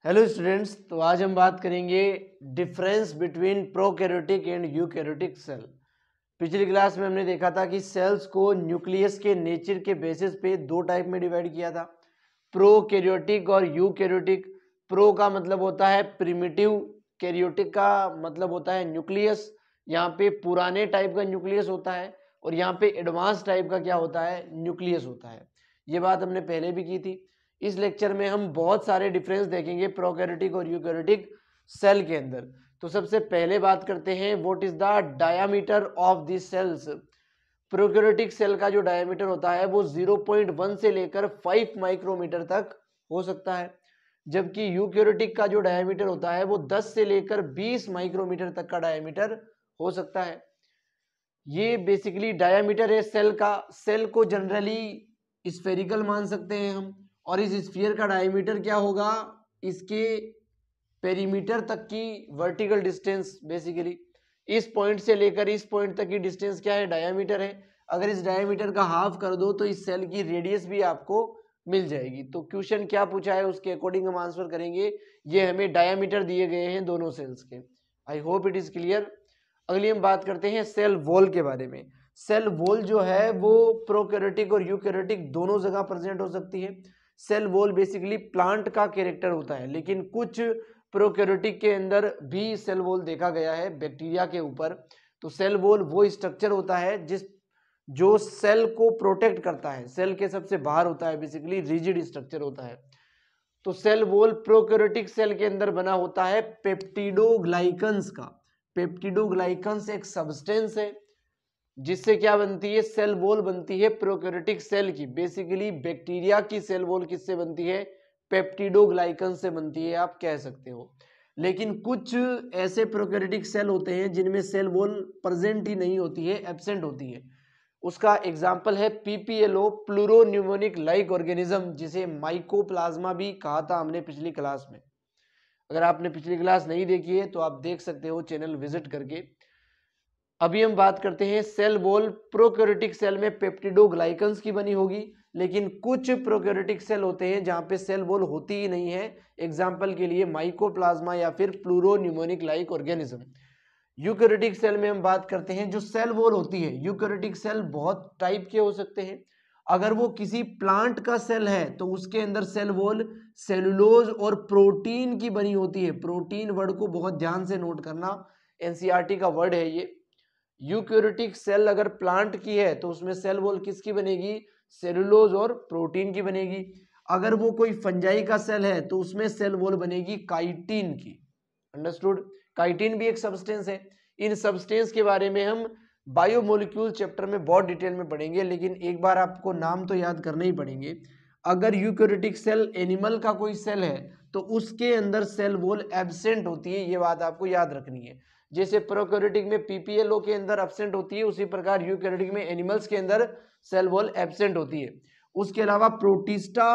Hello students, तो आज हम बात करेंगे difference between prokaryotic and eukaryotic cell. पिछली क्लास में हमने देखा था कि सेल्स को न्यूक्लियस के नेचर के बेसिस पे दो टाइप में डिवाइड किया था, प्रोकैरियोटिक और यूकैरियोटिक। प्रो का मतलब होता है प्रिमिटिव, कैरियोटिक का मतलब होता है न्यूक्लियस। यहाँ पे पुराने टाइप का न्यूक्लियस होता है और यहाँ पे एडवांस टाइप का क्या होता है, न्यूक्लियस होता है। ये बात हमने पहले भी की थी। इस लेक्चर में हम बहुत सारे डिफरेंस देखेंगे प्रोकैरियोटिक और यूकैरियोटिक सेल के अंदर। तो सबसे पहले बात करते हैं what is the diameter of this cells. Prokaryotic cell का जो डायामीटर होता है वो 0.1 से लेकर 5 माइक्रोमीटर तक हो सकता है, जबकि यूकैरियोटिक का जो डायामीटर होता है वो 10 से लेकर 20 माइक्रोमीटर तक का डायामीटर हो सकता है। ये बेसिकली डायामीटर है सेल का। सेल को जनरली स्फेरिकल मान सकते हैं हम, और इस स्फीयर का डायमीटर क्या होगा, इसके पेरीमीटर तक की वर्टिकल डिस्टेंस, बेसिकली इस पॉइंट से लेकर इस पॉइंट तक की डिस्टेंस क्या है, डायमीटर है। अगर इस डायमीटर का हाफ कर दो तो इस सेल की रेडियस भी आपको मिल जाएगी। तो क्वेश्चन क्या पूछा है उसके अकॉर्डिंग हम आंसर करेंगे। ये हमें डायमीटर दिए गए हैं दोनों सेल्स के। I hope it is clear. अगली हम बात करते हैं सेल वॉल के बारे में। सेल वॉल जो है वो प्रोकैरियोटिक और यूकैरियोटिक दोनों जगह प्रेजेंट हो सकती है। सेल वॉल बेसिकली प्लांट का कैरेक्टर होता है, लेकिन कुछ प्रोकैरियोटिक के अंदर भी सेल वॉल देखा गया है बैक्टीरिया के ऊपर। तो सेल वॉल वो स्ट्रक्चर होता है जो सेल को प्रोटेक्ट करता है, सेल के सबसे बाहर होता है, बेसिकली रिजिड स्ट्रक्चर होता है। तो सेल वॉल प्रोकैरियोटिक सेल के अंदर बना होता है पेप्टिडोग्लाइकन्स का। पेप्टिडोग्लाइकन्स एक सब्सटेंस है जिससे क्या बनती है, सेल वॉल बनती है प्रोकैरियोटिक सेल की। बेसिकली बैक्टीरिया की सेल वॉल किससे बनती है, पेप्टिडोग्लाइकन से बनती है, आप कह सकते हो। लेकिन कुछ ऐसे प्रोकैरियोटिक सेल होते हैं जिनमें सेल वॉल प्रेजेंट ही नहीं होती है, एब्सेंट होती है। उसका एग्जाम्पल है पीपीएलओ, प्लूरोन्यूमोनिक लाइक ऑर्गेनिज्म, जिसे माइकोप्लाज्मा भी कहा था हमने पिछली क्लास में। अगर आपने पिछली क्लास नहीं देखी है तो आप देख सकते हो चैनल विजिट करके। अभी हम बात करते हैं सेल वॉल प्रोकैरियोटिक सेल में पेप्टिडोग्लाइकन्स की बनी होगी, लेकिन कुछ प्रोकैरियोटिक सेल होते हैं जहां पे सेल वॉल होती ही नहीं है। एग्जांपल के लिए माइकोप्लाज्मा या फिर प्लूरोन्यूमोनिक लाइक ऑर्गेनिज्म। यूकैरियोटिक सेल में हम बात करते हैं जो सेल वॉल होती है। यूकैरियोटिक सेल बहुत टाइप के हो सकते हैं। अगर वो किसी प्लांट का सेल है तो उसके अंदर सेल वॉल सेलुलोज और प्रोटीन की बनी होती है। प्रोटीन वर्ड को बहुत ध्यान से नोट करना, एनसीईआरटी का वर्ड है ये। यूकैरियोटिक सेल अगर प्लांट की है तो उसमें सेल वॉल किसकी बनेगी, सेलुलोज और प्रोटीन की बनेगी। अगर वो कोई फंजाई का सेल है तो उसमें सेल वॉल बनेगी काइटिन की। अंडरस्टूड। काइटिन भी एक सब्सटेंस है। इन सब्सटेंस के बारे में हम बायोमोलिक्यूल चैप्टर में बहुत डिटेल में पढ़ेंगे, लेकिन एक बार आपको नाम तो याद करने ही पड़ेंगे। अगर यूकैरियोटिक सेल एनिमल का कोई सेल है तो उसके अंदर सेल वॉल एब्सेंट होती है, ये बात आपको याद रखनी है। जैसे प्रोकैरियोटिक में पीपीएलओ के अंदर एब्सेंट होती है, उसी प्रकार यूकैरियोटिक में एनिमल्स के अंदर सेल वॉल एब्सेंट होती है। उसके अलावा प्रोटिस्टा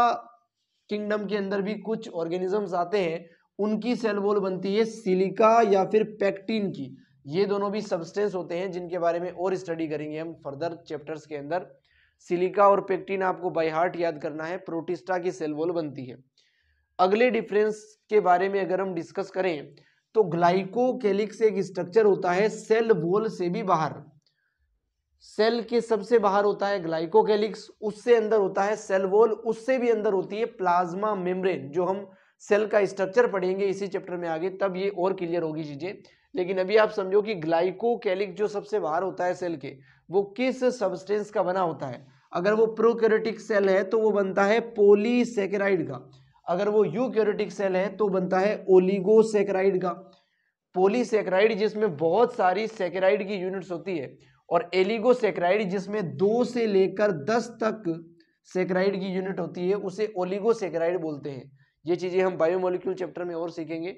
किंगडम के अंदर भी कुछ ऑर्गेनिजम्स आते हैं, उनकी सेल वॉल बनती है सिलिका या फिर पेक्टिन की। ये दोनों भी सब्सटेंस होते हैं जिनके बारे में और स्टडी करेंगे हम फर्दर चैप्टर्स के अंदर। सिलिका और पेक्टिन आपको बाय हार्ट याद करना है। प्रोटिस्टा की सेल वॉल बनती है। अगले डिफरेंस के बारे में अगर हम डिस्कस करें तो ग्लाइकोकेलिक्स एक स्ट्रक्चर होता है सेल वॉल से भी बाहर। सेल के सबसे बाहर होता है ग्लाइकोकेलिक्स, उससे अंदर होता है सेल वॉल, उससे भी अंदर होती है प्लाज्मा मेम्ब्रेन। जो हम सेल का स्ट्रक्चर पढ़ेंगे इसी चैप्टर में आगे, तब ये और क्लियर होगी चीजें। लेकिन अभी आप समझो कि ग्लाइकोकेलिक्स जो सबसे बाहर होता है सेल के, वो किस सब्सटेंस का बना होता है। अगर वो प्रोकैरियोटिक सेल है तो वो बनता है पॉलीसेकेराइड का। अगर वो यूकैरियोटिक सेल है तो बनता है ओलिगोसेकेराइड का। पॉलीसेकेराइड जिसमें बहुत सारी सेकेराइड की यूनिट्स होती है, और एलिगोसेकेराइड जिसमें 2 से लेकर 10 तक सेकेराइड की यूनिट होती है, उसे ओलिगोसेकेराइड बोलते हैं। ये चीजें हम बायोमोलिक्यूल चैप्टर में और सीखेंगे।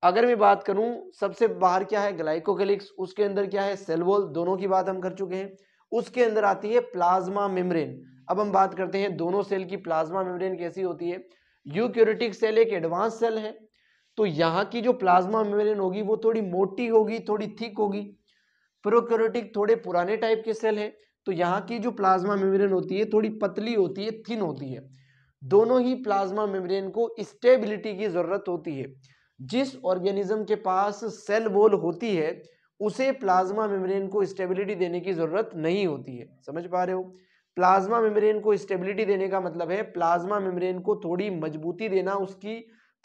अगर मैं बात करूं सबसे बाहर क्या है, ग्लाइकोकेलिक्स, उसके अंदर क्या है, सेल वॉल, दोनों की बात हम कर चुके हैं। उसके अंदर आती है प्लाज्मा मेम्ब्रेन। अब हम बात करते हैं दोनों सेल की प्लाज्मा मेम्ब्रेन कैसी होती है। यूकैरियोटिक सेल एक एडवांस सेल है, तो यहाँ की जो प्लाज्मा मेम्ब्रेन होगी वो थोड़ी मोटी होगी, थोड़ी थिक होगी। प्रोकैरियोटिक थोड़े पुराने टाइप के सेल है, तो यहाँ की जो प्लाज्मा मेम्ब्रेन होती है थोड़ी पतली होती है, थिन होती है। दोनों ही प्लाज्मा मेम्ब्रेन को स्टेबिलिटी की जरूरत होती है। जिस ऑर्गेनिज्म के पास सेल वॉल होती है उसे प्लाज्मा मेम्ब्रेन को स्टेबिलिटी देने की जरूरत नहीं होती है। समझ पा रहे हो? प्लाज्मा मेम्ब्रेन को स्टेबिलिटी देने का मतलब है प्लाज्मा मेम्ब्रेन को थोड़ी मजबूती देना, उसकी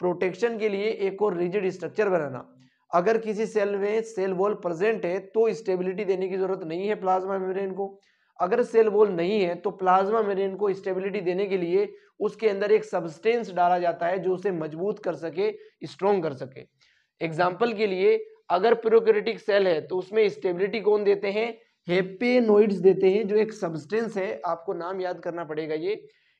प्रोटेक्शन के लिए एक और रिजिड स्ट्रक्चर बनाना। अगर किसी सेल में सेल वॉल प्रेजेंट है तो स्टेबिलिटी देने की जरूरत नहीं है प्लाज्मा मेम्ब्रेन को। अगर सेल वॉल नहीं है तो प्लाज्मा मेम्ब्रेन को स्टेबिलिटी देने के लिए उसके अंदर एक सब्सटेंस डाला जाता है जो उसे मजबूत कर सके, स्ट्रॉन्ग कर सके। एग्जाम्पल के लिए अगर प्रोकैरियोटिक सेल है तो उसमें स्टेबिलिटी कौन देते हैं? हेपेनोइड्स देते हैं, जो एक सब्सटेंस है, आपको नाम याद करना पड़ेगा। ये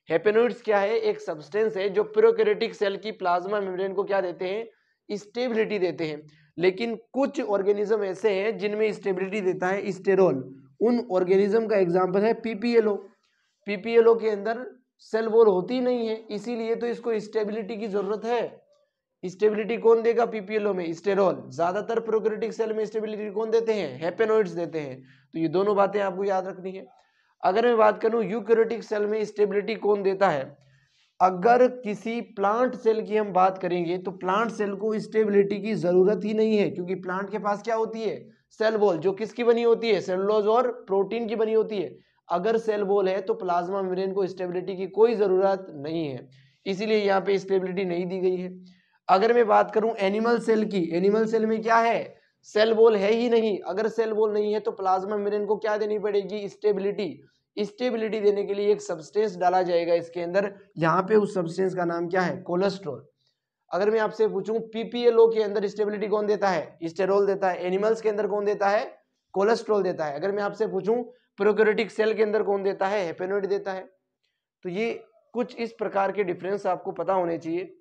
हेपेनोइड्स क्या है? एक सब्सटेंस है जो प्रोकैरियोटिक सेल की प्लाज्मा मेम्ब्रेन को क्या देते हैं? स्टेबिलिटी देते हैं। लेकिन कुछ ऑर्गेनिज्म ऐसे हैं जिनमें स्टेबिलिटी देता है स्टेरॉल। उन ऑर्गेनिज्म का एग्जांपल है पीपीएलओ। पीपीएलओ के अंदर सेल वॉल होती नहीं है, इसीलिए तो इसको स्टेबिलिटी की जरूरत है। स्टेबिलिटी कौन देगा पीपीएलओ में? स्टेरॉल। ज्यादातर प्रोकैरियोटिक सेल में स्टेबिलिटी कौन देते हैं? हेपेनोइड्स देते हैं। तो ये दोनों बातें आपको याद रखनी है। अगर मैं बात करूं यूकैरियोटिक सेल में स्टेबिलिटी कौन देता है? अगर किसी प्लांट सेल की हम बात करेंगे तो प्लांट सेल को स्टेबिलिटी की जरूरत ही नहीं है, क्योंकि प्लांट के पास क्या होती है? सेल वॉल, जो किसकी बनी होती है? सेलुलोज और प्रोटीन की बनी होती है। अगर सेल वॉल है तो प्लाज्मा मेम्ब्रेन को स्टेबिलिटी की कोई जरूरत नहीं है, इसीलिए यहाँ पे स्टेबिलिटी नहीं दी गई है। अगर मैं बात करूं एनिमल सेल की, एनिमल सेल में क्या है? सेल वॉल है ही नहीं। अगर सेल वॉल नहीं है तो प्लाज्मा मेम्ब्रेन को क्या देनी पड़ेगी? स्टेबिलिटी। स्टेबिलिटी देने के लिए एक सब्सटेंस डाला जाएगा इसके अंदर, यहाँ पे उस सब्सटेंस का नाम क्या है? कोलेस्ट्रॉल। अगर मैं आपसे पूछूं पीपीएलओ के अंदर स्टेबिलिटी कौन देता है? स्टेरॉल देता है। एनिमल्स के अंदर कौन देता है? कोलेस्ट्रॉल देता है। अगर मैं आपसे पूछूं प्रोकैरियोटिक सेल के अंदर कौन देता है? हेपेनोइड देता है। तो ये कुछ इस प्रकार के डिफरेंस आपको पता होने चाहिए।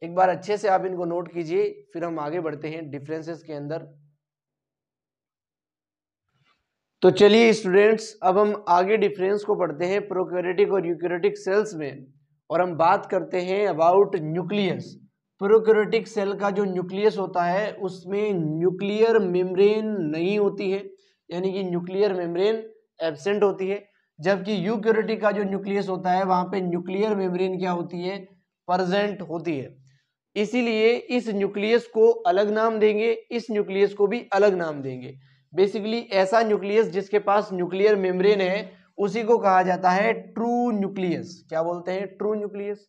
एक बार अच्छे से आप इनको नोट कीजिए, फिर हम आगे बढ़ते हैं डिफरेंसेस के अंदर। तो चलिए स्टूडेंट्स, अब हम आगे डिफरेंस को पढ़ते हैं प्रोकैरियोटिक और यूकैरियोटिक सेल्स में, और हम बात करते हैं अबाउट न्यूक्लियस। प्रोकैरियोटिक सेल का जो न्यूक्लियस होता है उसमें न्यूक्लियर मेम्ब्रेन नहीं होती है, यानी कि न्यूक्लियर मेम्ब्रेन एब्सेंट होती है। जबकि यूकैरियोटिक का जो न्यूक्लियस होता है वहां पे न्यूक्लियर मेम्ब्रेन क्या होती है? प्रेजेंट होती है। इसीलिए इस न्यूक्लियस को अलग नाम देंगे, इस न्यूक्लियस को भी अलग नाम देंगे। बेसिकली ऐसा न्यूक्लियस जिसके पास न्यूक्लियर मेम्ब्रेन है उसी को कहा जाता है ट्रू न्यूक्लियस। क्या बोलते हैं? True nucleus.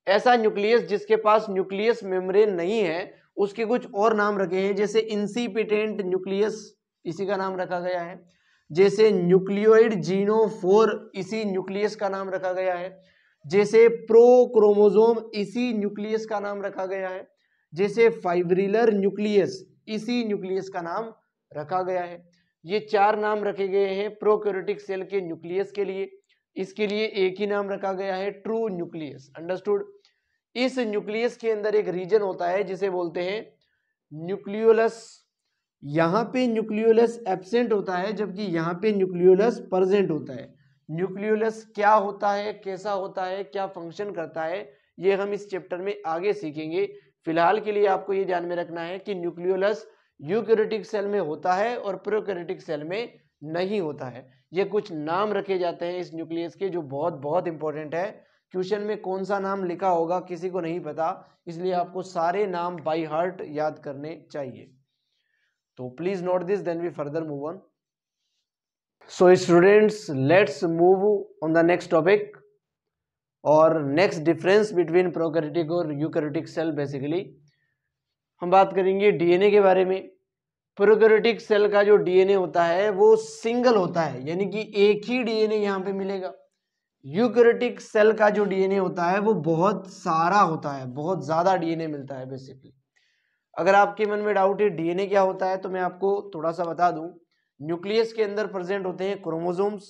ऐसा न्यूक्लियस जिसके पास न्यूक्लियस मेम्ब्रेन नहीं है उसके कुछ और नाम रखे हैं, जैसे इंसिपिटेंट न्यूक्लियस, इसी का नाम रखा गया है। जैसे न्यूक्लियोइड जीनोफोर, इसी न्यूक्लियस का नाम रखा गया है। जैसे प्रोक्रोमोसोम, इसी न्यूक्लियस का नाम रखा गया है। जैसे फाइब्रिलर न्यूक्लियस, इसी न्यूक्लियस का नाम रखा गया है। ये चार नाम रखे गए हैं प्रोकैरियोटिक सेल के न्यूक्लियस के लिए। इसके लिए एक ही नाम रखा गया है, ट्रू न्यूक्लियस। अंडरस्टूड? इस न्यूक्लियस के अंदर एक रीजन होता है जिसे बोलते हैं न्यूक्लियोलस। यहाँ पे न्यूक्लियोलस एब्सेंट होता है जबकि यहाँ पे न्यूक्लियोलस प्रेजेंट होता है। न्यूक्लियोलस क्या होता है, कैसा होता है, क्या फंक्शन करता है, ये हम इस चैप्टर में आगे सीखेंगे। फिलहाल के लिए आपको ये ध्यान में रखना है कि न्यूक्लियोलस यूकैरियोटिक सेल में होता है और प्रोकैरियोटिक सेल में नहीं होता है। ये कुछ नाम रखे जाते हैं इस न्यूक्लियस के जो बहुत बहुत इंपॉर्टेंट है। क्वेश्चन में कौन सा नाम लिखा होगा किसी को नहीं पता, इसलिए आपको सारे नाम बाय हार्ट याद करने चाहिए। तो please note this, then we further move on. So students, let's move on the next topic, और नेक्स्ट डिफरेंस बिटवीन प्रोकैरियोटिक और यूकैरियोटिक सेल। बेसिकली हम बात करेंगे डीएनए के बारे में। प्रोकैरियोटिक सेल का जो डीएनए होता है वो सिंगल होता है, यानी कि एक ही डीएनए यहाँ पे मिलेगा। यूकैरियोटिक सेल का जो डीएनए होता है वो बहुत सारा होता है, बहुत ज्यादा डीएनए मिलता है बेसिकली। अगर आपके मन में डाउट है डीएनए क्या होता है तो मैं आपको थोड़ा सा बता दूं। न्यूक्लियस के अंदर प्रेजेंट होते हैं क्रोमोसोम्स।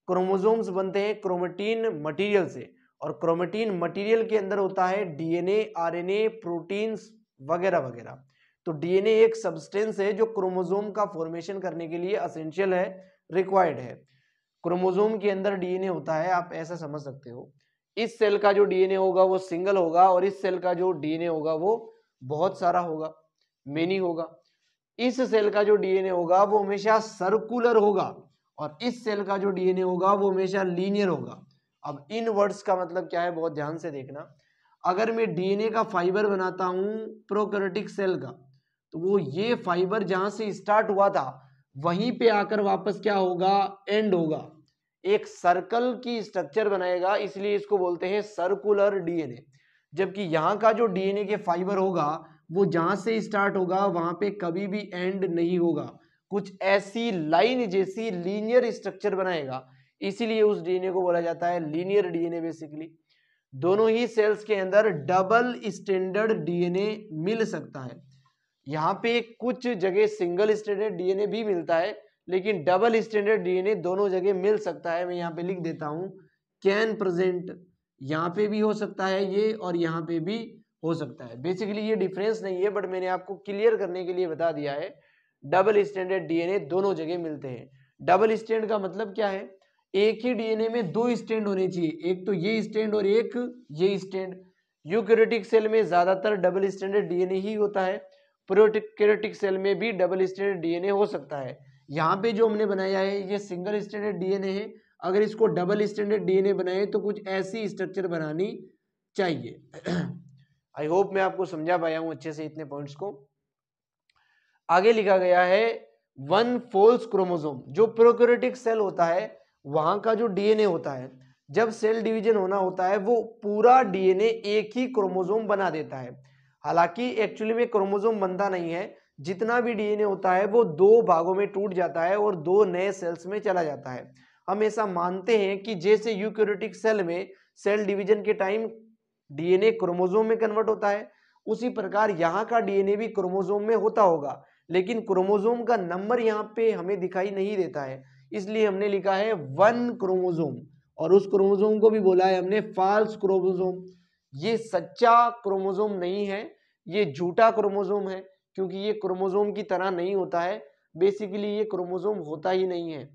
क्रोमोसोम्स बनते हैं क्रोमेटिन मटेरियल से, और क्रोमेटिन मटेरियल के अंदर होता है डीएनए, आरएनए, प्रोटीन्स वगैरह वगैरह। तो डीएनए एक सब्सटेंस है जो क्रोमोसोम का फॉर्मेशन करने के लिए असेंशियल है, रिक्वायर्ड है। क्रोमोसोम के अंदर डीएनए होता है, आप ऐसा समझ सकते हो। इस सेल का जो डीएनए होगा वो सिंगल होगा, और इस सेल का जो डीएनए होगा वो बहुत सारा होगा, मेनी होगा। इस सेल का जो डीएनए होगा वो हमेशा सर्कुलर होगा, और इस सेल का जो डीएनए होगा वो हमेशा लीनियर होगा। अब इन वर्ड्स का मतलब क्या है, बहुत ध्यान से देखना। अगर मैं डीएनए का फाइबर बनाता हूं प्रोकैरियोटिक सेल का, तो वो ये फाइबर जहां से स्टार्ट हुआ था वहीं पे आकर वापस क्या होगा, एंड होगा, एक सर्कल की स्ट्रक्चर बनाएगा, इसलिए इसको बोलते हैं सर्कुलर डीएनए। जबकि यहाँ का जो डीएनए के फाइबर होगा वो जहां से स्टार्ट होगा वहां पे कभी भी एंड नहीं होगा, कुछ ऐसी लाइन जैसी लीनियर स्ट्रक्चर बनाएगा, इसीलिए उस डीएनए को बोला जाता है लीनियर डीएनए। बेसिकली दोनों ही सेल्स के अंदर डबल स्टैंडर्ड डीएनए मिल सकता है। यहाँ पे कुछ जगह सिंगल स्टैंडर्ड डीएनए भी मिलता है, लेकिन डबल स्टैंडर्ड डीएनए दोनों जगह मिल सकता है। मैं यहाँ पे लिख देता हूँ कैन प्रेजेंट, यहाँ पे भी हो सकता है ये और यहाँ पे भी हो सकता है। बेसिकली ये डिफरेंस नहीं है, बट मैंने आपको क्लियर करने के लिए बता दिया है, डबल स्टैंडर्ड डीएनए दोनों जगह मिलते हैं। डबल स्टैंड का मतलब क्या है, एक ही डीएनए में दो स्टैंड होने चाहिए, एक तो ये स्टैंड और एक ये स्टैंड। यूकैरियोटिक सेल में ज्यादातर डबल स्टैंडर्ड डीएनए ही होता है, प्रोकैरियोटिक सेल में भी डबल स्टैंडर्ड डीएनए हो सकता है। यहाँ पे जो हमने बनाया है ये सिंगल स्टैंडर्ड डीएनए है, अगर इसको डबल स्टैंडर्ड डीएनए बनाए तो कुछ ऐसी स्ट्रक्चर बनानी चाहिए। आई होप मैं आपको समझा पाया हूं अच्छे से इतने पॉइंट्स को। आगे लिखा गया है वन फोल्स क्रोमोसोम। जो प्रोकैरियोटिक सेल होता है वहां का जो डीएनए होता है, जब सेल डिवीजन होना होता है वो पूरा डीएनए एक ही क्रोमोसोम बना देता है। हालांकि एक्चुअली में क्रोमोसोम बनता नहीं है, जितना भी डीएनए होता है वो दो भागों में टूट जाता है और दो नए सेल्स में चला जाता है। हम ऐसा मानते हैं कि जैसे यूकैरियोटिक सेल में सेल डिवीजन के टाइम डीएनए क्रोमोसोम में कन्वर्ट होता है, उसी प्रकार यहाँ का डीएनए भी क्रोमोसोम में होता होगा, लेकिन क्रोमोसोम का नंबर यहाँ पे हमें दिखाई नहीं देता है, इसलिए हमने लिखा है वन क्रोमोसोम, और उस क्रोमोसोम को भी बोला है हमने फॉल्स क्रोमोसोम। ये सच्चा क्रोमोसोम नहीं है, ये झूठा क्रोमोसोम है, क्योंकि ये क्रोमोसोम की तरह नहीं होता है। बेसिकली ये क्रोमोसोम होता ही नहीं है।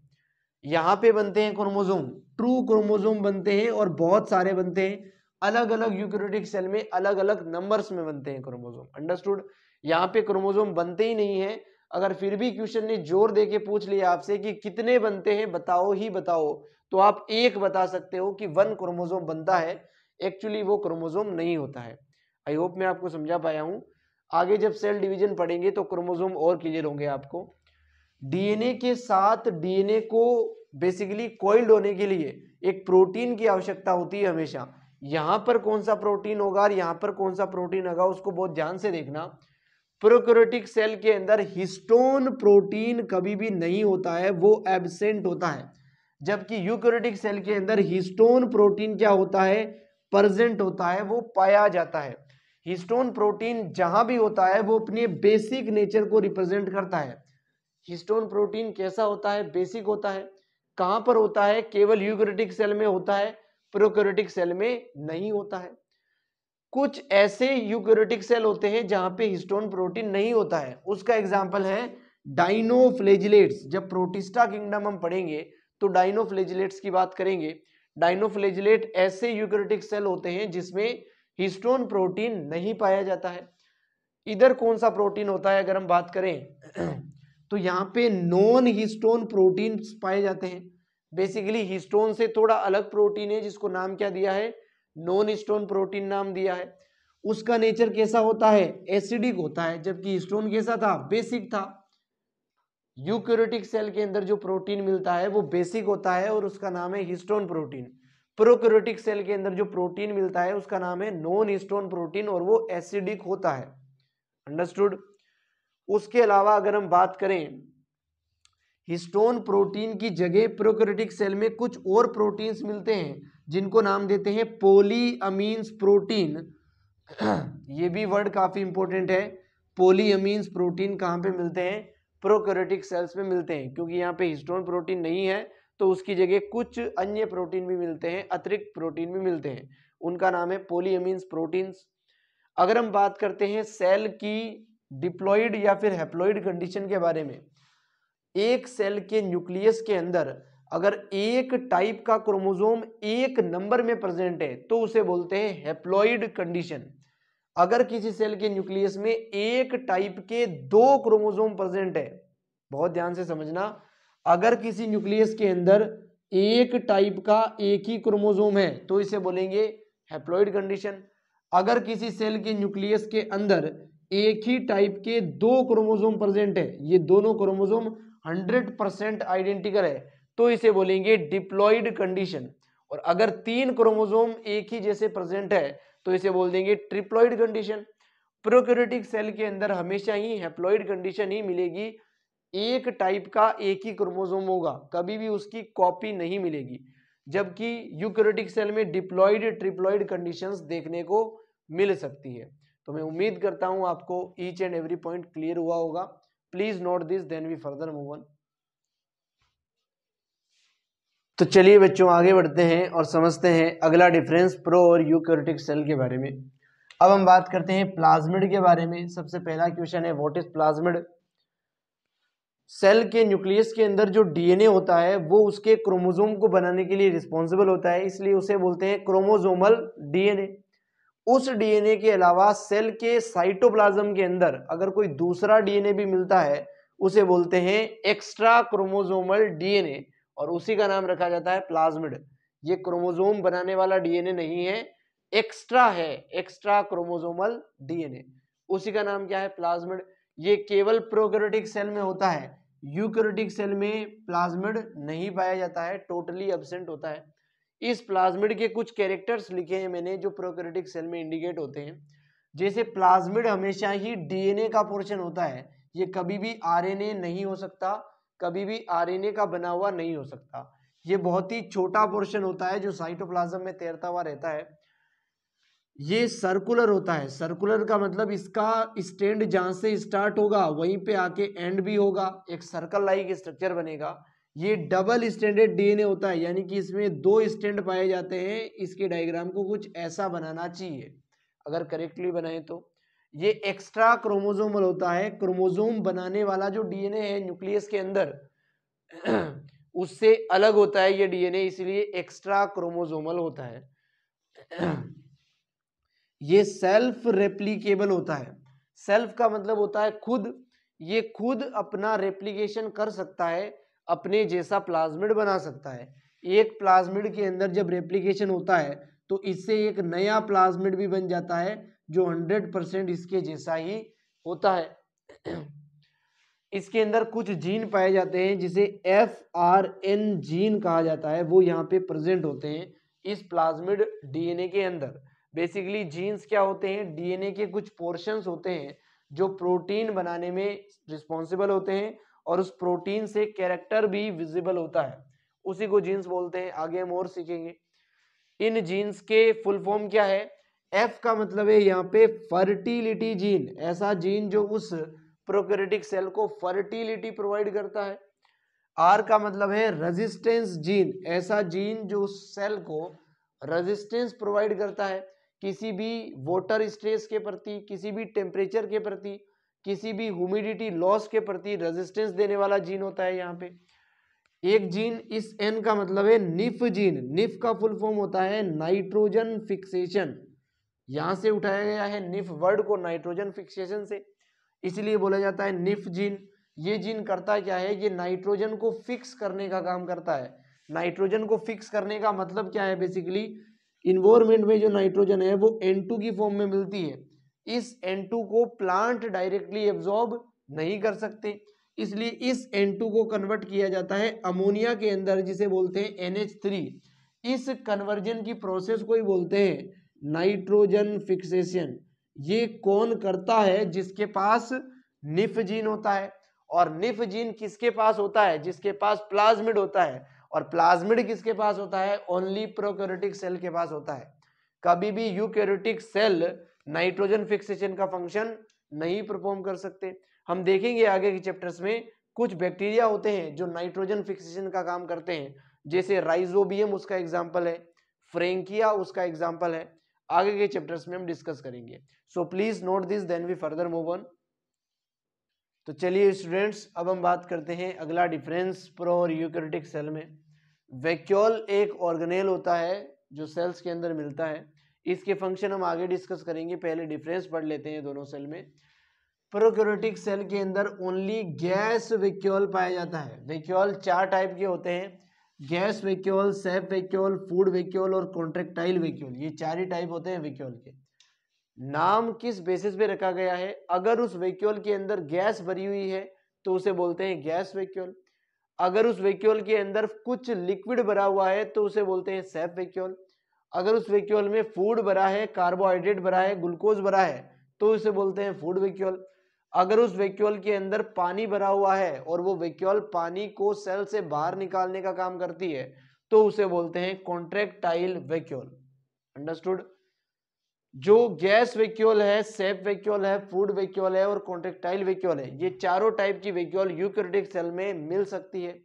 यहाँ पे बनते हैं क्रोमोसोम, ट्रू क्रोमोसोम बनते हैं और बहुत सारे बनते हैं, अलग अलग यूकैरियोटिक सेल में अलग अलग नंबर्स में बनते हैं क्रोमोसोम। अंडरस्टूड। यहाँ पे क्रोमोसोम बनते ही नहीं है। अगर फिर भी क्वेश्चन ने जोर दे के पूछ लिया आपसे कि कितने बनते हैं बताओ ही बताओ, तो आप एक बता सकते हो कि वन क्रोमोसोम बनता है, एक्चुअली वो क्रोमोसोम नहीं होता है। आई होप मैं आपको समझा पाया हूँ। आगे जब सेल डिवीजन पढ़ेंगे तो क्रोमोसोम और क्लियर होंगे आपको। डीएनए के साथ डीएनए को बेसिकली कोइल्ड होने के लिए एक प्रोटीन की आवश्यकता होती है हमेशा। यहाँ पर कौन सा प्रोटीन होगा और यहाँ पर कौन सा प्रोटीन होगा उसको बहुत ध्यान से देखना। प्रोकैरियोटिक सेल के अंदर हिस्टोन प्रोटीन कभी भी नहीं होता है, वो एब्सेंट होता है, जबकि यूकैरियोटिक सेल के अंदर हिस्टोन प्रोटीन क्या होता है, प्रेजेंट होता है, वो पाया जाता है। हिस्टोन प्रोटीन जहां भी होता है वो अपने बेसिक नेचर को रिप्रेजेंट करता है। हिस्टोन प्रोटीन कैसा होता है, बेसिक होता है। कहां पर होता है, केवल यूकैरियोटिक सेल में होता है, प्रोकैरियोटिक सेल में नहीं होता है। कुछ ऐसे यूकैरियोटिक सेल होते हैं जहां पे हिस्टोन प्रोटीन नहीं होता है, उसका एग्जांपल है डाइनोफ्लेजिलेट्स। जब प्रोटिस्टा किंगडम हम पढ़ेंगे तो डाइनोफ्लेजिलेट्स की बात करेंगे। डाइनोफ्लेजिलेट ऐसे यूकैरियोटिक सेल होते हैं जिसमें हिस्टोन प्रोटीन नहीं पाया जाता है। इधर कौन सा प्रोटीन होता है अगर हम बात करें तो यहाँ पे नॉन हिस्टोन प्रोटीन पाए जाते हैं। बेसिकली हिस्टोन से थोड़ा अलग प्रोटीन है जिसको नाम क्या दिया है, नॉन हिस्टोन प्रोटीन नाम दिया है। उसका नेचर कैसा होता है, एसिडिक होता है, जबकि हिस्टोन कैसा था, बेसिक था। यूकैरियोटिक सेल के अंदर जो प्रोटीन मिलता है वो बेसिक होता है और उसका नाम है हिस्टोन प्रोटीन। प्रोकैरियोटिक सेल के अंदर जो प्रोटीन मिलता है उसका नाम है नॉन हिस्टोन प्रोटीन और वो एसिडिक होता है। अंडरस्टूड। उसके अलावा अगर हम बात करें हिस्टोन प्रोटीन की जगह प्रोकैरियोटिक सेल में कुछ और प्रोटीन्स मिलते हैं जिनको नाम देते हैं पॉलीअमीन्स प्रोटीन। ये भी वर्ड काफी इंपॉर्टेंट है। पॉलीअमीन्स प्रोटीन कहाँ पे मिलते हैं, प्रोकैरियोटिक सेल्स में मिलते हैं, क्योंकि यहाँ पे हिस्टोन प्रोटीन नहीं है तो उसकी जगह कुछ अन्य प्रोटीन भी मिलते हैं, अतिरिक्त प्रोटीन भी मिलते हैं, उनका नाम है पॉलीअमीन्स प्रोटीन्स। अगर हम बात करते हैं सेल की डिप्लॉइड या फिर हैप्लॉइड कंडीशन के बारे में, एक सेल के न्यूक्लियस के अंदर अगर एक टाइप का क्रोमोसोम एक नंबर में प्रेजेंट है तो उसे बोलते हैं हैप्लॉइड कंडीशन। अगर किसी सेल के न्यूक्लियस में एक टाइप के दो क्रोमोसोम प्रेजेंट है, बहुत ध्यान से समझना, अगर किसी न्यूक्लियस के अंदर एक टाइप का एक ही क्रोमोसोम है तो इसे बोलेंगे हैप्लॉइड कंडीशन। अगर किसी सेल के न्यूक्लियस के अंदर एक ही टाइप के दो क्रोमोसोम प्रेजेंट है, ये दोनों क्रोमोसोम 100% आइडेंटिकल है, तो इसे बोलेंगे डिप्लॉइड कंडीशन। और अगर तीन क्रोमोसोम एक ही जैसे प्रेजेंट है तो इसे बोल देंगे ट्रिप्लॉइड कंडीशन। प्रोकैरियोटिक सेल के अंदर हमेशा ही हैप्लॉइड कंडीशन ही मिलेगी, एक टाइप का एक ही क्रोमोसोम होगा, कभी भी उसकी कॉपी नहीं मिलेगी। जबकि यूकैरियोटिक सेल में डिप्लॉइड ट्रिप्लॉइड कंडीशंस देखने को मिल सकती है। तो मैं उम्मीद करता हूं आपको each and every point clear हुआ होगा। Please note this, then we further move on. तो चलिए बच्चों आगे बढ़ते हैं और समझते हैं अगला डिफरेंस प्रो और यूकैरियोटिक सेल के बारे में। अब हम बात करते हैं प्लाज्मिड के बारे में। सबसे पहला क्वेश्चन है व्हाट इज प्लाज्मिड। सेल के न्यूक्लियस के अंदर जो डीएनए होता है वो उसके क्रोमोसोम को बनाने के लिए रिस्पॉन्सिबल होता है, इसलिए उसे बोलते हैं क्रोमोसोमल डीएनए। उस डीएनए के अलावा सेल के साइटोप्लाज्म के अंदर अगर कोई दूसरा डीएनए भी मिलता है उसे बोलते हैं एक्स्ट्रा क्रोमोसोमल डीएनए, और उसी का नाम रखा जाता है प्लाज्मिड। ये क्रोमोसोम बनाने वाला डीएनए नहीं है, एक्स्ट्रा है, एक्स्ट्रा क्रोमोसोमल डीएनए, उसी का नाम क्या है प्लाज्मिड। ये केवल प्रोकैरियोटिक सेल में होता है, यूकैरियोटिक सेल में प्लाज्मिड नहीं पाया जाता है, टोटली एब्सेंट होता है। इस प्लाज्मिड के कुछ कैरेक्टर्स लिखे हैं मैंने जो प्रोकैरियोटिक सेल में इंडिकेट होते हैं। जैसे प्लाज्मिड हमेशा ही डीएनए का पोर्शन होता है, ये कभी भी आरएनए नहीं हो सकता, कभी भी आरएनए का बना हुआ नहीं हो सकता। ये बहुत ही छोटा पोर्शन होता है जो साइटोप्लाज्म में तैरता हुआ रहता है। ये सर्कुलर होता है, सर्कुलर का मतलब इसका स्टैंड जहां से स्टार्ट होगा वहीं पे आके एंड भी होगा, एक सर्कल लाइक स्ट्रक्चर बनेगा। ये डबल स्टैंडर्ड डीएनए होता है, यानी कि इसमें दो स्टैंड पाए जाते हैं। इसके डायग्राम को कुछ ऐसा बनाना चाहिए अगर करेक्टली बनाए तो। ये एक्स्ट्रा क्रोमोसोमल होता है, क्रोमोसोम बनाने वाला जो डीएनए है न्यूक्लियस के अंदर उससे अलग होता है ये डीएनए, इसलिए एक्स्ट्रा क्रोमोसोमल होता है। ये सेल्फ रेप्लिकेबल होता है। सेल्फ का मतलब होता है खुद, ये खुद अपना रेप्लिकेशन कर सकता है, अपने जैसा प्लाज्मिड बना सकता है। एक प्लाज्मिड के अंदर जब रेप्लिकेशन होता है तो इससे एक नया प्लाज्मिड भी बन जाता है जो 100% इसके जैसा ही होता है। इसके अंदर कुछ जीन पाए जाते हैं जिसे FRN जीन कहा जाता है, वो यहाँ पे प्रेजेंट होते हैं इस प्लाज्मिड डीएनए के अंदर। बेसिकली जीन्स क्या होते हैं, डीएनए के कुछ पोर्शंस होते हैं जो प्रोटीन बनाने में रिस्पॉन्सिबल होते हैं, और उस प्रोटीन से कैरेक्टर भी विजिबल होता है, उसी को जीन्स बोलते हैं। आगे हम और सीखेंगे। इन जीन्स के फुल फॉर्म क्या है। एफ का मतलब है यहाँ पे फर्टिलिटी जीन, ऐसा जीन जो उस प्रोकैरियोटिक सेल को फर्टिलिटी प्रोवाइड करता है। आर का मतलब है रेजिस्टेंस जीन, ऐसा जीन जो उस सेल को रेजिस्टेंस प्रोवाइड करता है, किसी भी वाटर स्ट्रेस के प्रति, किसी भी टेम्परेचर के प्रति, किसी भी ह्यूमिडिटी लॉस के प्रति रेजिस्टेंस देने वाला जीन होता है यहाँ पे। एक जीन, इस एन का मतलब है निफ जीन, निफ का फुल फॉर्म होता है नाइट्रोजन फिक्सेशन, यहां से उठाया गया है निफ वर्ड को नाइट्रोजन फिक्सेशन से, इसलिए बोला जाता है निफ जीन। ये जीन करता क्या है, ये नाइट्रोजन को फिक्स करने का काम करता है। नाइट्रोजन को फिक्स करने का मतलब क्या है, बेसिकली इन्वायरमेंट में जो नाइट्रोजन है वो N2 की फॉर्म में मिलती है, इस N2 को प्लांट डायरेक्टली एब्जॉर्ब नहीं कर सकते, इसलिए इस N2 को कन्वर्ट किया जाता है अमोनिया के अंदर जिसे बोलते हैं NH3। इस कन्वर्जन की प्रोसेस को ही बोलते हैं नाइट्रोजन फिक्सेशन। ये कौन करता है, जिसके पास निफ जीन होता है। और निफ जीन किसके पास होता है, जिसके पास प्लाज्मिड होता है। और प्लाज्मिड किसके पास होता है, ओनली प्रोकैरियोटिक सेल के पास होता है। कभी भी यूकैरियोटिक सेल नाइट्रोजन फिक्सेशन का फंक्शन नहीं परफॉर्म कर सकते। हम देखेंगे आगे के चैप्टर्स में कुछ बैक्टीरिया होते हैं जो नाइट्रोजन फिक्सेशन का काम करते हैं, जैसे राइजोबियम उसका एग्जाम्पल है, फ्रेंकिया उसका एग्जाम्पल है। आगे के चैप्टर्स में हम डिस्कस करेंगे। So please note this, then we further move on. तो चलिए स्टूडेंट्स, अब हम बात करते हैं अगला डिफरेंस प्रो और यूकैरियोटिक सेल में। वैक्यूल एक ऑर्गेनेल होता है जो सेल्स के अंदर मिलता है, इसके फंक्शन हम आगे डिस्कस करेंगे, पहले डिफरेंस पढ़ लेते हैं दोनों सेल में। प्रोकैरियोटिक सेल के अंदर ओनली गैस वैक्यूल पाया जाता है। वैक्यूल चार टाइप के होते हैं, gas vacuole, safe vacuole, food vacuole और कॉन्ट्रेक्टाइल वैक्यूल, ये चार ही टाइप होते हैं वैक्यूल के। नाम किस बेसिस पे रखा गया है? अगर उस वैक्यूल के अंदर गैस भरी हुई है तो उसे बोलते हैं गैस वैक्यूल। अगर उस वैक्यूल के अंदर कुछ लिक्विड भरा हुआ है तो उसे बोलते हैं सेफ वैक्यूल। अगर उस वैक्यूल में फूड भरा है, कार्बोहाइड्रेट भरा है, ग्लूकोज भरा है तो उसे बोलते हैं फूड वैक्यूल। अगर उस वैक्यूल के अंदर पानी भरा हुआ है और वो वैक्यूल पानी को सेल से बाहर निकालने का काम करती है तो उसे बोलते हैं कॉन्ट्रैक्टाइल वैक्यूल। अंडरस्टूड? जो गैस वैक्यूल है, सेफ वैक्यूल है, फूड वैक्यूल है और कॉन्ट्रैक्टाइल वैक्यूल है, ये चारों टाइप की वैक्यूल यूकैरियोटिक सेल में मिल सकती है।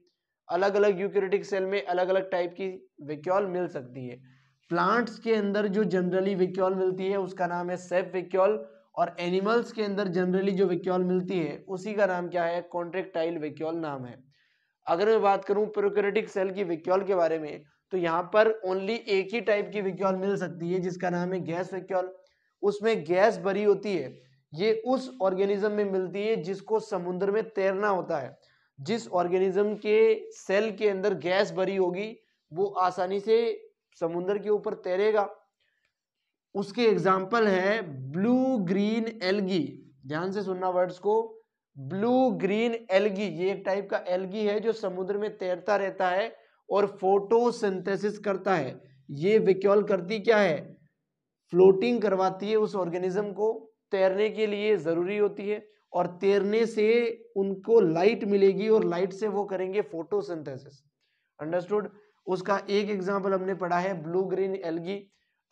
अलग अलग यूकैरियोटिक सेल में अलग अलग टाइप की वैक्यूल मिल सकती है। प्लांट्स के अंदर जो जनरली वैक्यूल मिलती है उसका नाम है सेफ वैक्यूल, और एनिमल्स के अंदर जनरली जो वैक्यूल मिलती है उसी का नाम क्या है? कॉन्ट्रैक्टाइल वैक्यूल नाम है। अगर मैं बात करूं प्रोकैरियोटिक सेल की वैक्यूल के बारे में तो यहाँ पर ओनली एक ही टाइप की वैक्यूल मिल सकती है जिसका नाम है गैस वैक्यूल। उसमें गैस भरी होती है। ये उस ऑर्गेनिज्म में मिलती है जिसको समुद्र में तैरना होता है। जिस ऑर्गेनिज्म के सेल के अंदर गैस भरी होगी वो आसानी से समुद्र के ऊपर तैरेगा। उसके एग्जाम्पल है ब्लू ग्रीन एल्गी। ध्यान से सुनना वर्ड्स को। ब्लू ग्रीन एल्गी, ये एक टाइप का एल्गी है जो समुद्र में तैरता रहता है और फोटोसिंथेसिस करता है। ये वैक्यूल करती क्या है? फ्लोटिंग करवाती है उस ऑर्गेनिज्म को। तैरने के लिए जरूरी होती है और तैरने से उनको लाइट मिलेगी और लाइट से वो करेंगे फोटोसिंथेसिस। अंडरस्टूड? उसका एक एग्जांपल हमने पढ़ा है ब्लू ग्रीन एल्गी।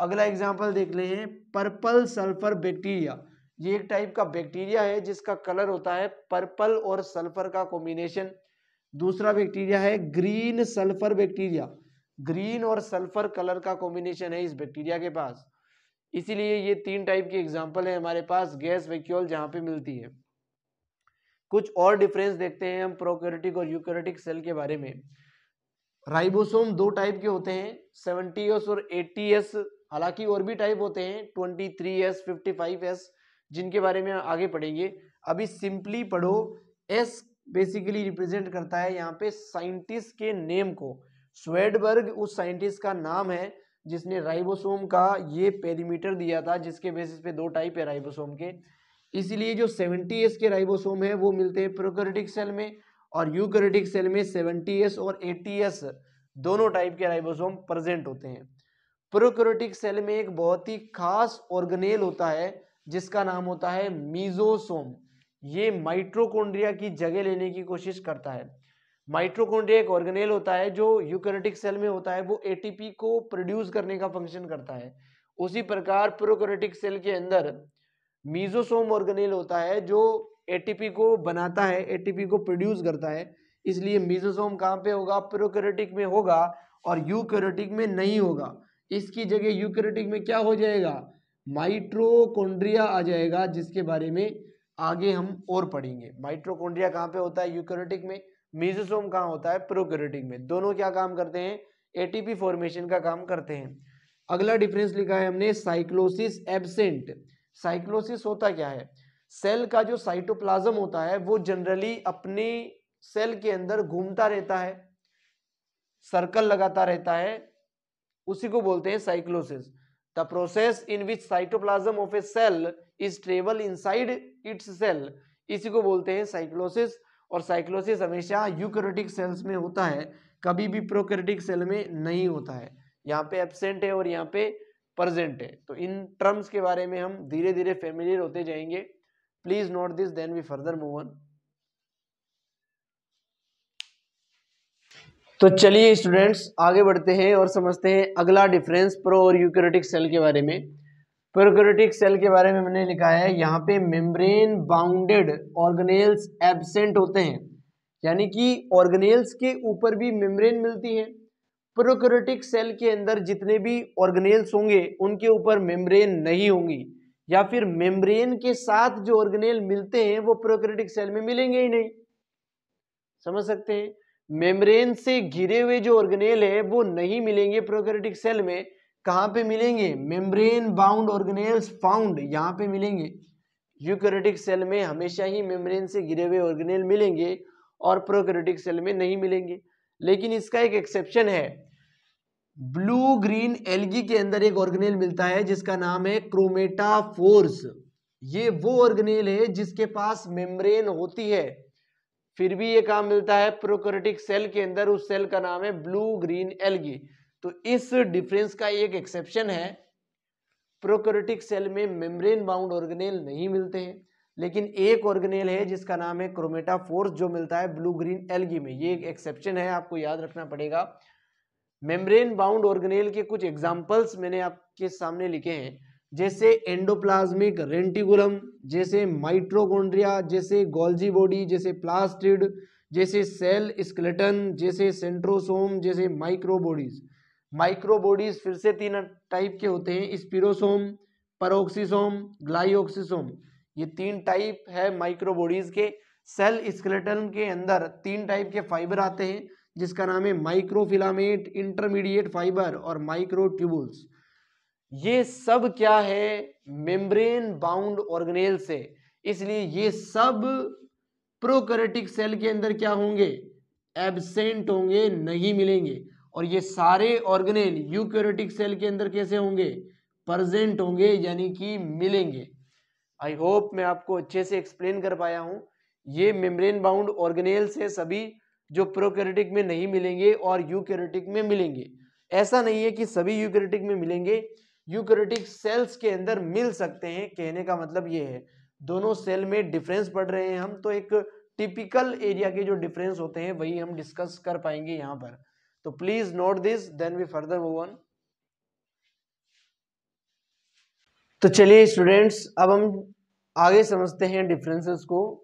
अगला एग्जांपल देख ले हैं पर्पल सल्फर बैक्टीरिया। ये एक टाइप का बैक्टीरिया है जिसका कलर होता है पर्पल और सल्फर का कॉम्बिनेशन। दूसरा बैक्टीरिया है ग्रीन सल्फर बैक्टीरिया। ग्रीन और सल्फर कलर का कॉम्बिनेशन है इस बैक्टीरिया के पास। इसीलिए ये तीन टाइप के एग्जाम्पल है हमारे पास गैस वैक्यूल जहां पे मिलती है। कुछ और डिफरेंस देखते हैं हम प्रोकैरियोटिक और यूकैरियोटिक सेल के बारे में। राइबोसोम दो टाइप के होते हैं, 70S और 80S। हालांकि और भी टाइप होते हैं 23S, 55S, जिनके बारे में आगे पढ़ेंगे। अभी सिंपली पढ़ो। एस बेसिकली रिप्रेजेंट करता है यहाँ पे साइंटिस्ट के नेम को। स्वेडबर्ग उस साइंटिस्ट का नाम है जिसने राइबोसोम का ये पेरीमीटर दिया था, जिसके बेसिस पे दो टाइप है राइबोसोम के। इसीलिए जो 70S के राइबोसोम है वो मिलते हैं प्रोकैरियोटिक सेल में, और यूकैरियोटिक सेल में 70S और 80S दोनों टाइप के राइबोसोम प्रेजेंट होते हैं। प्रोकैरियोटिक सेल में एक बहुत ही खास ऑर्गेनेल होता है जिसका नाम होता है मीजोसोम। ये माइटोकॉन्ड्रिया की जगह लेने की कोशिश करता है। माइटोकॉन्ड्रिया एक ऑर्गेनेल होता है जो यूकैरियोटिक सेल में होता है, वो एटीपी को प्रोड्यूस करने का फंक्शन करता है। उसी प्रकार प्रोकैरियोटिक सेल के अंदर मीजोसोम ऑर्गेनेल होता है जो एटीपी को बनाता है, एटीपी को प्रोड्यूस करता है। इसलिए मीजोसोम कहाँ पे होगा? प्रोकैरियोटिक में होगा और यूकैरियोटिक में नहीं होगा। इसकी जगह यूकैरियोटिक में क्या हो जाएगा? माइटोकॉन्ड्रिया आ जाएगा, जिसके बारे में आगे हम और पढ़ेंगे। माइटोकॉन्ड्रिया कहाँ पे होता है? यूकैरियोटिक में। मीजोसोम कहाँ होता है? प्रोकैरियोटिक में। दोनों क्या काम करते हैं? एटीपी फॉर्मेशन का काम करते हैं। अगला डिफरेंस लिखा है हमने साइक्लोसिस एब्सेंट। साइक्लोसिस होता क्या है? सेल का जो साइटोप्लाज्म होता है वो जनरली अपने सेल के अंदर घूमता रहता है, सर्कल लगाता रहता है, उसी को बोलते हैं cyclosis. The process in which cytoplasm of a cell is travel inside its cell, इसी को बोलते हैं साइक्लोसिस। और साइक्लोसिस हमेशा यूकैरियोटिक सेल्स में होता है, कभी भी प्रोकैरियोटिक सेल में नहीं होता है। यहाँ पे एब्सेंट है और यहाँ पे प्रेजेंट है। तो इन टर्म्स के बारे में हम धीरे धीरे फेमिलियर होते जाएंगे। Please note this, then we further move on. तो चलिए स्टूडेंट्स आगे बढ़ते हैं और समझते हैं अगला डिफरेंस प्रो और यूकैरियोटिक सेल के बारे में। प्रोकैरियोटिक सेल के बारे में मैंने लिखा है यहाँ पे मेम्ब्रेन बाउंडेड ऑर्गेनेल्स एब्सेंट होते हैं, यानी कि ऑर्गेनेल्स के ऊपर भी मेम्ब्रेन मिलती है। प्रोकैरियोटिक सेल के अंदर जितने भी ऑर्गेनेल्स होंगे उनके ऊपर मेम्ब्रेन नहीं होंगी, या फिर मेम्ब्रेन के साथ जो ऑर्गेनेल मिलते हैं वो प्रोकैरियोटिक सेल में मिलेंगे ही नहीं। समझ सकते हैं? मेम्ब्रेन से घिरे हुए जो ऑर्गेनेल है वो नहीं मिलेंगे प्रोकैरियोटिक सेल में। कहां पे मिलेंगे? मेम्ब्रेन बाउंड ऑर्गेनेल्स फाउंड, यहां पे मिलेंगे। यूकैरियोटिक सेल में हमेशा ही मेम्ब्रेन से घिरे हुए ऑर्गेनेल मिलेंगे और प्रोकैरियोटिक सेल में नहीं मिलेंगे। लेकिन इसका एक एक्सेप्शन है। ब्लू ग्रीन एल्गी के अंदर एक ऑर्गेनेल मिलता है जिसका नाम है क्रोमेटाफोर्स। ये वो ऑर्गेनेल है जिसके पास मेम्ब्रेन होती है, फिर भी ये काम मिलता है प्रोकैरियोटिक सेल के अंदर, उस सेल का नाम है ब्लू ग्रीन एल्गी। तो इस डिफरेंस का एक एक्सेप्शन है, प्रोकैरियोटिक सेल में मेम्ब्रेन बाउंड ऑर्गेनेल नहीं मिलते हैं, लेकिन एक ऑर्गेनेल है जिसका नाम है क्रोमेटाफोर्स जो मिलता है ब्लू ग्रीन एल्गी में। ये एक एक्सेप्शन है, आपको याद रखना पड़ेगा। मेम्ब्रेन बाउंड ऑर्गेनेल के कुछ एग्जांपल्स मैंने आपके सामने लिखे हैं, जैसे एंडोप्लाज्मिक रेटिकुलम, जैसे माइटोकॉन्ड्रिया, जैसे गोल्जी बॉडी, जैसे प्लास्टिड, जैसे सेल स्केलेटन, जैसे सेंट्रोसोम, जैसे माइक्रोबॉडीज। माइक्रोबॉडीज फिर से 3 टाइप के होते हैं, स्पिरोसोम, पेरोक्सिसोम, ग्लाइओक्सिसोम। ये 3 टाइप है माइक्रोबॉडीज के। सेल स्केलेटन के अंदर 3 टाइप के फाइबर आते हैं जिसका नाम है माइक्रोफिलामेंट, इंटरमीडिएट फाइबर और माइक्रोट्यूबुल्स। ये सब क्या है, मेम्ब्रेन बाउंड ऑर्गेनेल से, इसलिए ये सब प्रोकैरियोटिक सेल के अंदर क्या होंगे, एब्सेंट होंगे, नहीं मिलेंगे। और ये सारे ऑर्गेनेल यूकैरियोटिक सेल के अंदर कैसे होंगे, प्रेजेंट होंगे, यानी कि मिलेंगे। आई होप मैं आपको अच्छे से एक्सप्लेन कर पाया हूं। ये मेम्ब्रेन बाउंड ऑर्गेनेल से सभी जो प्रोकैरियोटिक में नहीं मिलेंगे और यूकैरियोटिक में मिलेंगे। ऐसा नहीं है कि सभी यूकैरियोटिक में मिलेंगे, यूकैरियोटिक सेल्स के अंदर मिल सकते हैं। कहने का मतलब ये है, दोनों सेल में डिफरेंस पढ़ रहे हैं हम, तो एक टिपिकल एरिया के जो डिफरेंस होते हैं वही हम डिस्कस कर पाएंगे यहाँ पर। तो please note this, then we further move on. तो चलिए स्टूडेंट्स, अब हम आगे समझते हैं डिफरेंसेस को।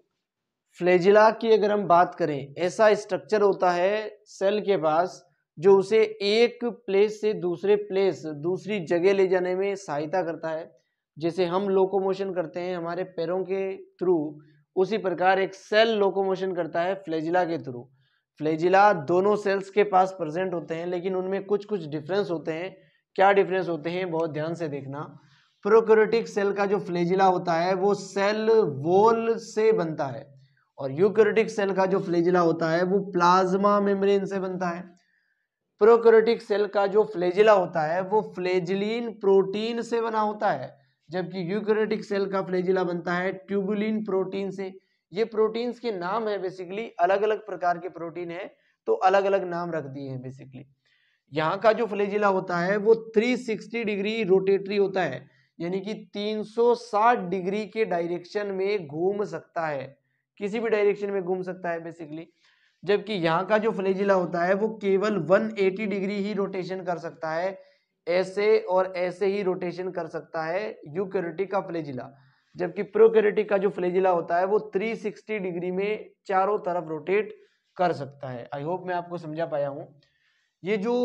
फ्लैजिला की अगर हम बात करें, ऐसा स्ट्रक्चर होता है सेल के पास जो उसे एक प्लेस से दूसरे प्लेस, दूसरी जगह ले जाने में सहायता करता है। जैसे हम लोकोमोशन करते हैं हमारे पैरों के थ्रू, उसी प्रकार एक सेल लोकोमोशन करता है फ्लैजिला के थ्रू। फ्लैजिला दोनों सेल्स के पास प्रेजेंट होते हैं, लेकिन उनमें कुछ कुछ डिफरेंस होते हैं। क्या डिफरेंस होते हैं, बहुत ध्यान से देखना। प्रोकैरियोटिक सेल का जो फ्लैजिला होता है वो सेल वॉल से बनता है, और यूकैरियोटिक सेल का जो फ्लैजिला होता है वो प्लाज्मा मेम्ब्रेन से बनता है। प्रोकैरियोटिक सेल का जो फ्लैजिला होता है वो फ्लैजिलिन प्रोटीन से बना होता है, जबकि यूकैरियोटिक सेल का फ्लैजिला बनता है ट्यूबुलिन प्रोटीन से। ये प्रोटीन्स के नाम है, बेसिकली अलग अलग प्रकार के प्रोटीन है तो अलग अलग नाम रख दिए हैं बेसिकली। यहाँ का जो फ्लैजिला होता है वो 360 डिग्री रोटेटरी होता है, यानी कि 360 डिग्री के डायरेक्शन में घूम सकता है, किसी भी डायरेक्शन में घूम सकता है बेसिकली। जबकि यहाँ का जो फ्लैजिला होता है वो केवल 180 डिग्री ही रोटेशन कर सकता है, ऐसे और ऐसे ही रोटेशन कर सकता है यूकैरियोटिक का फ्लैजिला। जबकि प्रोकैरियोटिक का जो फ्लैजिला होता है वो 360 डिग्री में चारों तरफ रोटेट कर सकता है। आई होप मैं आपको समझा पाया हूँ। ये जो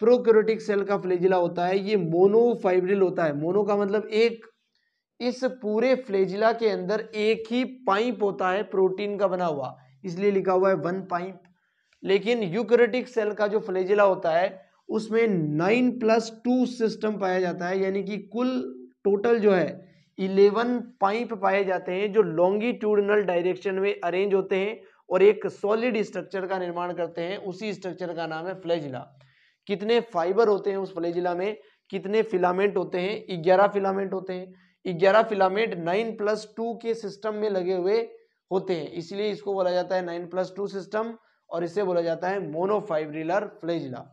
प्रोकैरियोटिक सेल का फ्लैजिला होता है ये मोनोफाइब्रिल होता है। मोनो का मतलब एक, इस पूरे फ्लैजिला के अंदर एक ही पाइप होता है प्रोटीन का बना हुआ, इसलिए लिखा हुआ है 1 पाइप। लेकिन यूकैरियोटिक सेल का जो फ्लैजिला होता है उसमें 9+2 सिस्टम पाया जाता है, यानी कि कुल टोटल जो है 11 पाइप पाए जाते हैं जो लॉन्गिट्यूडिनल डायरेक्शन में अरेंज होते हैं और एक सॉलिड स्ट्रक्चर का निर्माण करते हैं। उसी स्ट्रक्चर का नाम है फ्लैजिला। कितने फाइबर होते हैं उस फ्लैजिला में, कितने फिलामेंट होते हैं, 11 फिलामेंट होते हैं। 11 फिलामेंट 9+2 के सिस्टम में लगे हुए होते हैं, इसलिए इसको बोला जाता है 9+2 सिस्टम, और इसे बोला जाता है मोनोफाइब्रिलर फ्लैजिला।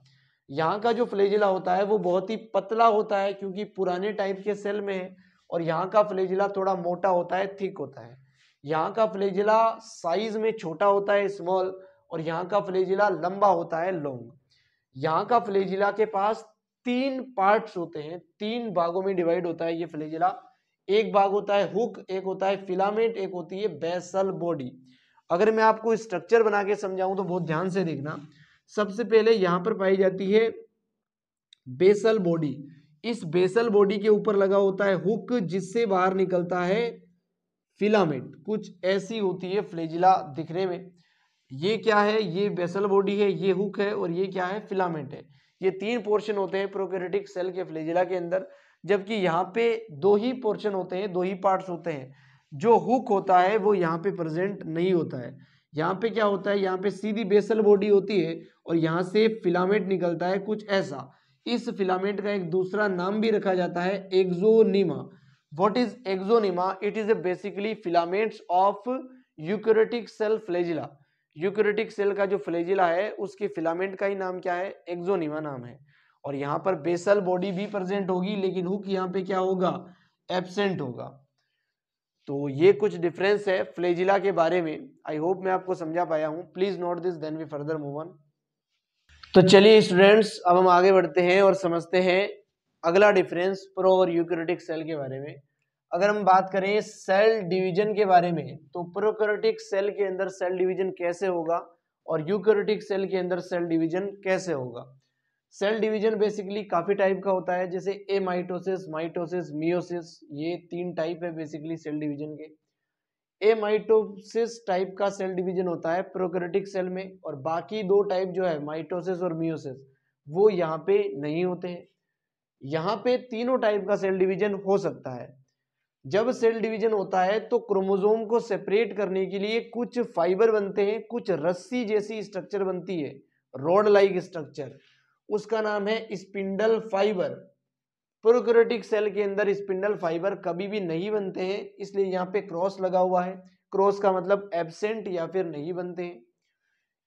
यहाँ का जो फ्लैजिला होता है वो बहुत ही पतला होता है क्योंकि पुराने टाइप के सेल में है, और यहाँ का फ्लैजिला थोड़ा मोटा होता है, थिक होता है। यहाँ का फ्लैजिला साइज में छोटा होता है, स्मॉल, और यहाँ का फ्लैजिला लंबा होता है, लॉन्ग। यहाँ का फ्लैजिला के पास 3 पार्ट्स होते हैं, 3 भागों में डिवाइड होता है ये फ्लैजिला। एक भाग होता है हुक, एक होता है फिलामेंट, एक होती है बेसल बॉडी। अगर मैं आपको स्ट्रक्चर बना के समझाऊं तो बहुत ध्यान से देखना। सबसे पहले यहाँ पर पाई जाती है बेसल बॉडी। इस बेसल बॉडी के ऊपर लगा होता है हुक, जिससे बाहर निकलता है फिलामेंट। कुछ ऐसी होती है फ्लैजिला दिखने में। ये क्या है, ये बेसल बॉडी है, ये हुक है, और ये क्या है, फिलामेंट है। ये 3 पोर्शन होते हैं प्रोकैरियोटिक सेल के फ्लैजिला के अंदर, जबकि यहाँ पे 2 ही पोर्शन होते हैं, 2 ही पार्ट्स होते हैं। जो हुक होता है वो यहाँ पे प्रेजेंट नहीं होता है। यहाँ पे क्या होता है, यहाँ पे सीधी बेसल बॉडी होती है और यहाँ से फिलामेंट निकलता है कुछ ऐसा। इस फिलामेंट का एक दूसरा नाम भी रखा जाता है axonema. What is axonema? It is basically filaments of eukaryotic cell flagella. Eukaryotic cell का जो फ्लैजिला है उसके फिलामेंट का ही नाम क्या है? एक्सोनिमा नाम है। और यहाँ पर बेसल बॉडी भी प्रेजेंट होगी, लेकिन हुक यहाँ पे क्या होगा? एब्सेंट होगा। तो ये कुछ डिफरेंस है फ्लैजिला के बारे में। आई होप मैं आपको समझा पाया हूँ। Please note this, then we further move on. तो चलिए स्टूडेंट्स, अब हम आगे बढ़ते हैं और समझते हैं अगला डिफरेंस प्रो और यूकैरियोटिक सेल के बारे में। अगर हम बात करें सेल डिवीजन के बारे में, तो प्रोकैरियोटिक सेल के अंदर सेल डिवीजन कैसे होगा और यूकैरियोटिक सेल के अंदर सेल डिवीजन कैसे होगा। सेल डिवीजन बेसिकली काफी टाइप का होता है, जैसे ए माइटोसिस, माइटोसिस, मियोसिस, ये 3 टाइप है बेसिकली सेल डिवीजन के। ए माइटोसिस टाइप का सेल डिवीजन होता है प्रोकैरियोटिक सेल में, और बाकी 2 टाइप जो है माइटोसिस और मियोसिस, वो यहाँ पे नहीं होते हैं। यहाँ पे तीनों टाइप का सेल डिवीजन हो सकता है। जब सेल डिवीजन होता है तो क्रोमोसोम को सेपरेट करने के लिए कुछ फाइबर बनते हैं, कुछ रस्सी जैसी स्ट्रक्चर बनती है, रॉड लाइक स्ट्रक्चर, उसका नाम है स्पिंडल फाइबर। प्रोकैरियोटिक सेल के अंदर स्पिंडल फाइबर कभी भी नहीं बनते हैं, इसलिए यहाँ पे क्रॉस लगा हुआ है। क्रॉस का मतलब एब्सेंट या फिर नहीं बनते हैं।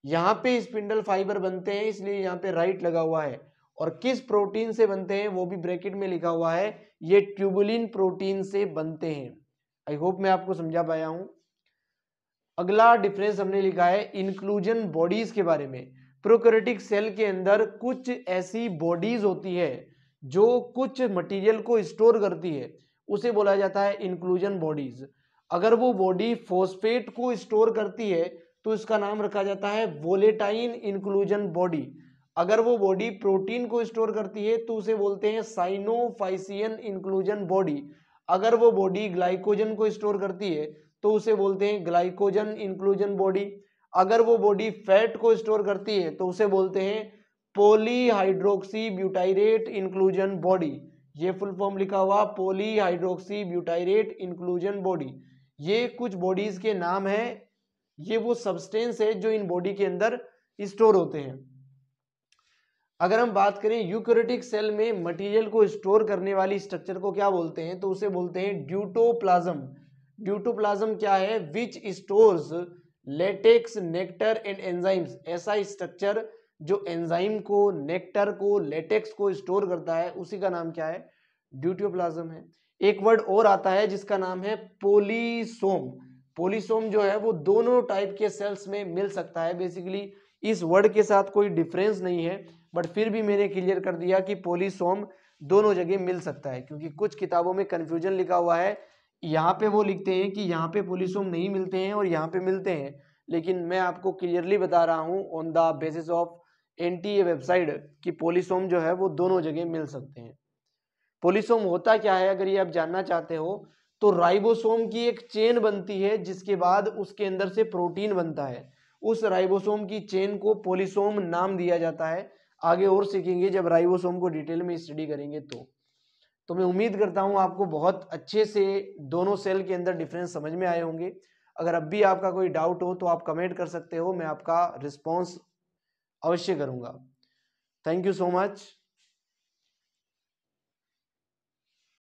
यहाँ पे स्पिंडल फाइबर बनते हैं, इसलिए यहाँ पे राइट लगा हुआ है। और किस प्रोटीन से बनते हैं वो भी ब्रैकेट में लिखा हुआ है, ये ट्यूबुलिन प्रोटीन से बनते हैं। आई होप मैं आपको समझा पाया हूं। अगला डिफरेंस हमने लिखा है इंक्लूजन बॉडीज के बारे में। प्रोकैरियोटिक सेल के अंदर कुछ ऐसी बॉडीज होती है जो कुछ मटेरियल को स्टोर करती है, उसे बोला जाता है इंक्लूजन बॉडीज। अगर वो बॉडी फॉस्फेट को स्टोर करती है तो इसका नाम रखा जाता है वोलेटाइन इंक्लूजन बॉडी। अगर वो बॉडी प्रोटीन को स्टोर करती है तो उसे बोलते हैं साइनोफाइसियन इंक्लूजन बॉडी। अगर वो बॉडी ग्लाइकोजन को स्टोर करती है तो उसे बोलते हैं ग्लाइकोजन इंक्लूजन बॉडी। अगर वो बॉडी फैट को स्टोर करती है तो उसे बोलते हैं पॉलीहाइड्रोक्सी ब्यूटाइरेट इंक्लूजन बॉडी। ये फुल फॉर्म लिखा हुआ पॉलीहाइड्रोक्सी ब्यूटाइरेट इंक्लूजन बॉडी। ये कुछ बॉडीज के नाम है, ये वो सब्सटेंस है जो इन बॉडी के अंदर स्टोर होते हैं। अगर हम बात करें यूकैरियोटिक सेल में मटेरियल को स्टोर करने वाली स्ट्रक्चर को क्या बोलते हैं, तो उसे बोलते हैं ड्यूटोप्लाज्म। ड्यूटोप्लाज्म क्या है? Which stores latex, nectar and enzymes. ऐसा स्ट्रक्चर जो एंजाइम को, नेक्टर को, लेटेक्स को स्टोर करता है, उसी का नाम क्या है? ड्यूटोप्लाज्म है। एक वर्ड और आता है जिसका नाम है पोलीसोम। पोलीसोम जो है वो दोनों टाइप के सेल्स में मिल सकता है। बेसिकली इस वर्ड के साथ कोई डिफरेंस नहीं है, बट फिर भी मैंने क्लियर कर दिया कि पोलीसोम दोनों जगह मिल सकता है, क्योंकि कुछ किताबों में कंफ्यूजन लिखा हुआ है। यहाँ पे वो लिखते हैं कि यहाँ पे पोलीसोम नहीं मिलते हैं और यहाँ पे मिलते हैं, लेकिन मैं आपको क्लियरली बता रहा हूँ on the basis of NTA website कि पोलीसोम जो है वो दोनों जगह मिल सकते हैं। पोलीसोम होता क्या है अगर ये आप जानना चाहते हो, तो राइबोसोम की एक चेन बनती है जिसके बाद उसके अंदर से प्रोटीन बनता है। उस राइबोसोम की चेन को पोलीसोम नाम दिया जाता है। आगे और सीखेंगे जब राइबोसोम को डिटेल में स्टडी करेंगे तो मैं उम्मीद करता हूं आपको बहुत अच्छे से दोनों सेल के अंदर डिफरेंस समझ में आए होंगे। अगर अब भी आपका कोई डाउट हो तो आप कमेंट कर सकते हो, मैं आपका रिस्पॉन्स अवश्य करूंगा। Thank you so much.